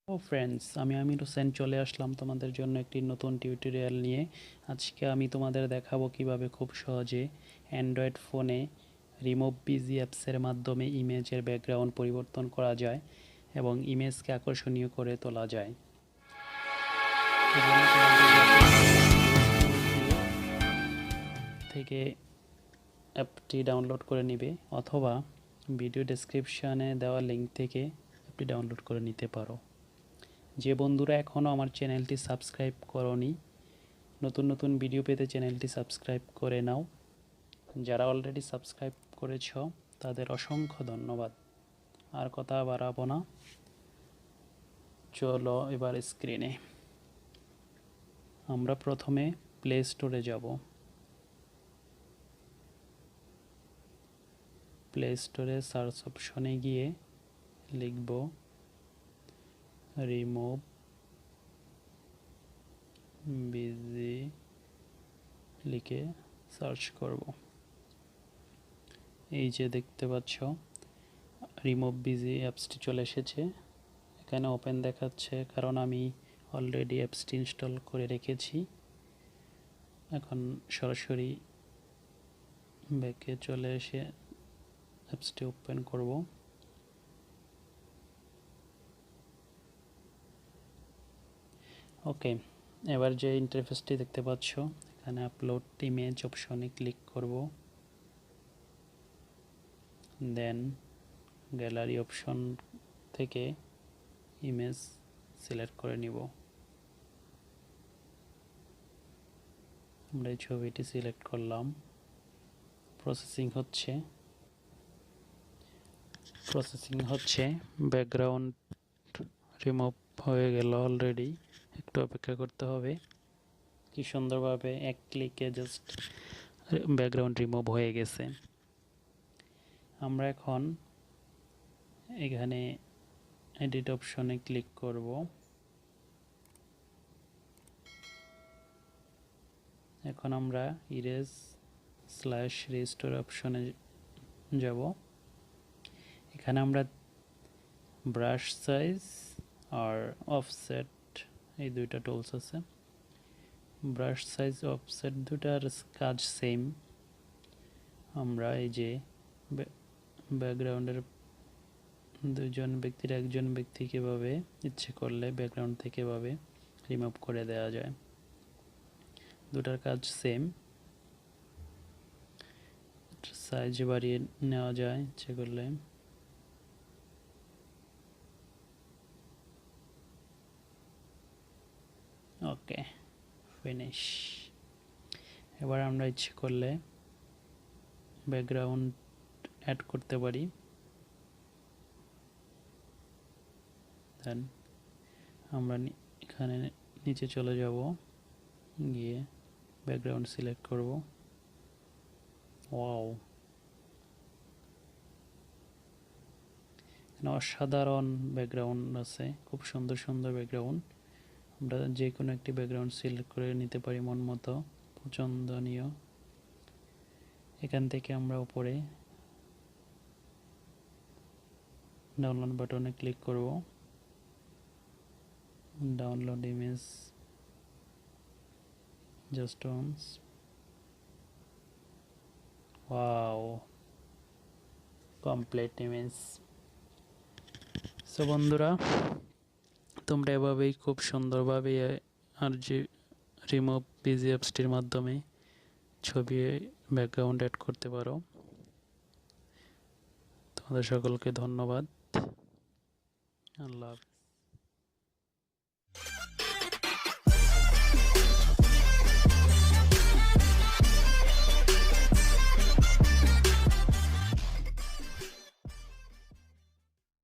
Friends, আমি আমির হোসেন চলে আসলাম তোমাদের জন্য একটি নতুন টিউটোরিয়াল নিয়ে। আজকে আমি তোমাদের দেখাবো কিভাবে খুব সহজে অ্যান্ড্রয়েড ফোনে রিমুভ.bg অ্যাপসের মাধ্যমে ইমেজের ব্যাকগ্রাউন্ড পরিবর্তন করা যায় এবং ইমেজকে আকর্ষণীয় করে তোলা যায়। এজন্য থেকে অ্যাপটি ডাউনলোড করে নিবে অথবা ভিডিও ডেসক্রিপশনে দেওয়া লিঙ্ক থেকে অ্যাপটি ডাউনলোড করে নিতে পারো। যে বন্ধুরা এখনও আমার চ্যানেলটি সাবস্ক্রাইব করোনি, নতুন নতুন ভিডিও পেতে চ্যানেলটি সাবস্ক্রাইব করে নাও। যারা অলরেডি সাবস্ক্রাইব করেছ তাদের অসংখ্য ধন্যবাদ। আর কথা বাড়াবো না, চলো এবার স্ক্রিনে। আমরা প্রথমে প্লে স্টোরে যাব। প্লে স্টোরে সার্চ অপশনে গিয়ে লিখব Remove.bg লিখে সার্চ করব। এই যে দেখতে পাচ্ছ Remove.bg অ্যাপসটি চলে এসেছে। এখানে ওপেন দেখাচ্ছে কারণ আমি অলরেডি অ্যাপসটি ইনস্টল করে রেখেছি। এখন সরাসরি ব্যাকে চলে এসে অ্যাপসটি ওপেন করব। ওকে, এবার যে ইন্টারফেসটি দেখতে পাচ্ছ, এখানে আপলোড ইমেজ অপশনে ক্লিক করব। দেন গ্যালারি অপশন থেকে ইমেজ সিলেক্ট করে নিব। আমরা এই ছবিটি সিলেক্ট করলাম। প্রসেসিং হচ্ছে ব্যাকগ্রাউন্ড রিমুভ হয়ে গেল অলরেডি। একটু অপেক্ষা করতে হবে। কি সুন্দরভাবে এক ক্লিকে জাস্ট ব্যাকগ্রাউন্ড রিমুভ হয়ে গেছে। আমরা এখন এখানে এডিট অপশনে ক্লিক করব। এখন আমরা ইরেজ/রিস্টোর অপশনে যাব। এখানে আমরা ব্রাশ সাইজ আর অফসেট এই দুইটা টুলস আছে। ব্রাশ সাইজ অফসেট দুটার কাজ সেম। আমরা এই যে ব্যাকগ্রাউন্ডের একজন ব্যক্তি কীভাবে ইচ্ছে করলে ব্যাকগ্রাউন্ড থেকে এভাবে রিমুভ করে দেওয়া যায়, দুটার কাজ সেম। সাইজ বাড়িয়ে নেওয়া যায় ইচ্ছে করলে। ওকে, ফিনিশ। এবার আমরা ইচ্ছে করলে ব্যাকগ্রাউন্ড অ্যাড করতে পারি। দেন আমরা এখানে নিচে চলে যাব, গিয়ে ব্যাকগ্রাউন্ড সিলেক্ট করব। ওয়াও, অসাধারণ ব্যাকগ্রাউন্ড আছে, খুব সুন্দর সুন্দর ব্যাকগ্রাউন্ড। আমরা যে কোনো একটি ব্যাকগ্রাউন্ড সিলেক্ট করে নিতে পারি মন মতো, পছন্দনীয়। এখান থেকে আমরা উপরে ডাউনলোড বাটনে ক্লিক করব। Download image just once. Wow, complete image. So বন্ধুরা, তোমরা এভাবেই খুব সুন্দরভাবে আর যে Remove.bg অ্যাপসটির মাধ্যমে ছবি ব্যাকগ্রাউন্ড অ্যাড করতে পারো। তোমাদের সকলকে ধন্যবাদ। আল্লাহ হাফেজ।